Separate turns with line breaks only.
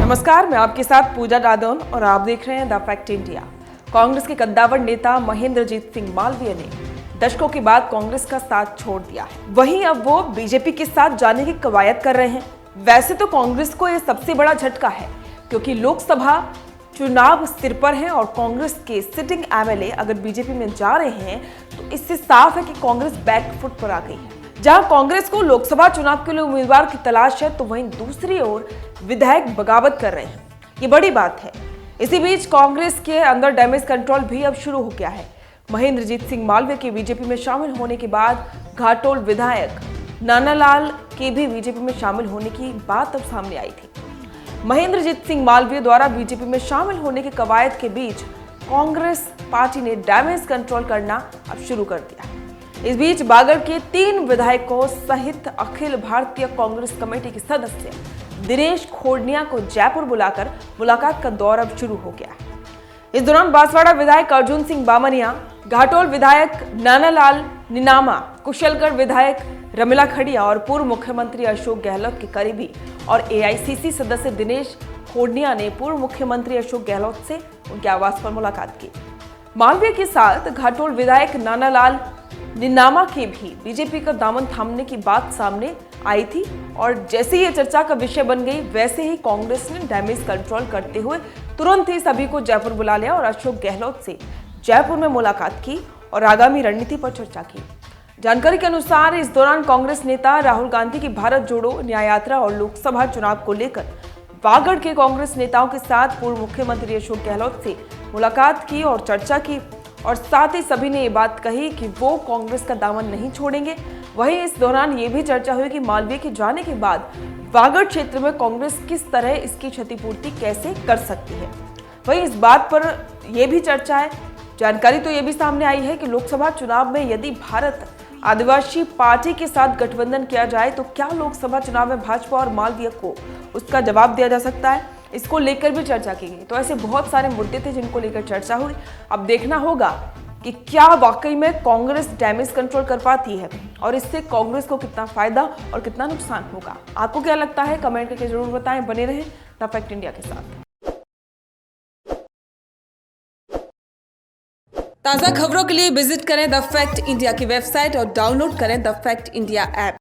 नमस्कार, मैं आपके साथ पूजा रादौन और आप देख रहे हैं द फैक्ट इंडिया। कांग्रेस के कद्दावर नेता महेंद्रजीत सिंह मालवीय ने दशकों के बाद कांग्रेस का साथ छोड़ दिया है। वहीं अब वो बीजेपी के साथ जाने की कवायद कर रहे हैं। वैसे तो कांग्रेस को यह सबसे बड़ा झटका है, क्योंकि लोकसभा चुनाव सिर पर है और कांग्रेस के सिटिंग एमएलए अगर बीजेपी में जा रहे हैं तो इससे साफ है कि कांग्रेस बैकफुट पर आ गई है। जहां कांग्रेस को लोकसभा चुनाव के लिए उम्मीदवार की तलाश है, तो वहीं दूसरी ओर विधायक बगावत कर रहे हैं। ये बड़ी बात है। इसी बीच कांग्रेस के अंदर डैमेज कंट्रोल भी अब शुरू हो गया है। महेंद्रजीत सिंह मालवीय के बीजेपी में शामिल होने के बाद घाटोल विधायक नानालाल के भी बीजेपी में शामिल होने की बात अब सामने आई थी। महेंद्रजीत सिंह मालवीय द्वारा बीजेपी में शामिल होने के कवायद के बीच कांग्रेस पार्टी ने डैमेज कंट्रोल करना अब शुरू कर दिया। इस बीच बागड़ के 3 विधायकों सहित अखिल भारतीय कांग्रेस कमेटी के सदस्य दिनेश खोड़निया को जयपुर बुलाकर मुलाकात का दौर अब शुरू हो गया है। इस दौरान बांसवाड़ा विधायक अर्जुन सिंह बामनिया, घाटोल विधायक नानालाल निनामा, कुशलगढ़ विधायक रमिला खड़िया और पूर्व मुख्यमंत्री अशोक गहलोत के करीबी और एआईसीसी सदस्य दिनेश खोड़निया ने पूर्व मुख्यमंत्री अशोक गहलोत से उनके आवास पर मुलाकात की। मालवीय के साथ घाटोल विधायक नानालाल निनामा के भी बीजेपी का दामन थामने की बात सामने आई थी और जैसे ये चर्चा का विषय बन गई, वैसे ही कांग्रेस ने डैमेज कंट्रोल करते हुए तुरंत ही सभी को जयपुर बुला लिया और अशोक गहलोत से जयपुर में मुलाकात की और आगामी रणनीति पर चर्चा की। जानकारी के अनुसार इस दौरान कांग्रेस नेता राहुल गांधी की भारत जोड़ो न्याय यात्रा और लोकसभा चुनाव को लेकर बागड़ के कांग्रेस नेताओं के साथ पूर्व मुख्यमंत्री अशोक गहलोत से मुलाकात की और चर्चा की और साथ ही सभी ने ये बात कही कि वो कांग्रेस का दामन नहीं छोड़ेंगे। वहीं इस दौरान ये भी चर्चा हुई कि मालवीय के जाने के बाद बागड़ क्षेत्र में कांग्रेस किस तरह इसकी क्षतिपूर्ति कैसे कर सकती है। वहीं इस बात पर यह भी चर्चा है। जानकारी तो ये भी सामने आई है कि लोकसभा चुनाव में यदि भारत आदिवासी पार्टी के साथ गठबंधन किया जाए तो क्या लोकसभा चुनाव में भाजपा और मालवीय को उसका जवाब दिया जा सकता है। इसको लेकर भी चर्चा की गई। तो ऐसे बहुत सारे मुद्दे थे जिनको लेकर चर्चा हुई। अब देखना होगा कि क्या वाकई में कांग्रेस डैमेज कंट्रोल कर पाती है और इससे कांग्रेस को कितना फायदा और कितना नुकसान होगा। आपको क्या लगता है, कमेंट करके जरूर बताएं। बने रहें द फैक्ट इंडिया के साथ। ताज़ा खबरों के लिए विजिट करें द फैक्ट इंडिया की वेबसाइट और डाउनलोड करें द फैक्ट इंडिया ऐप।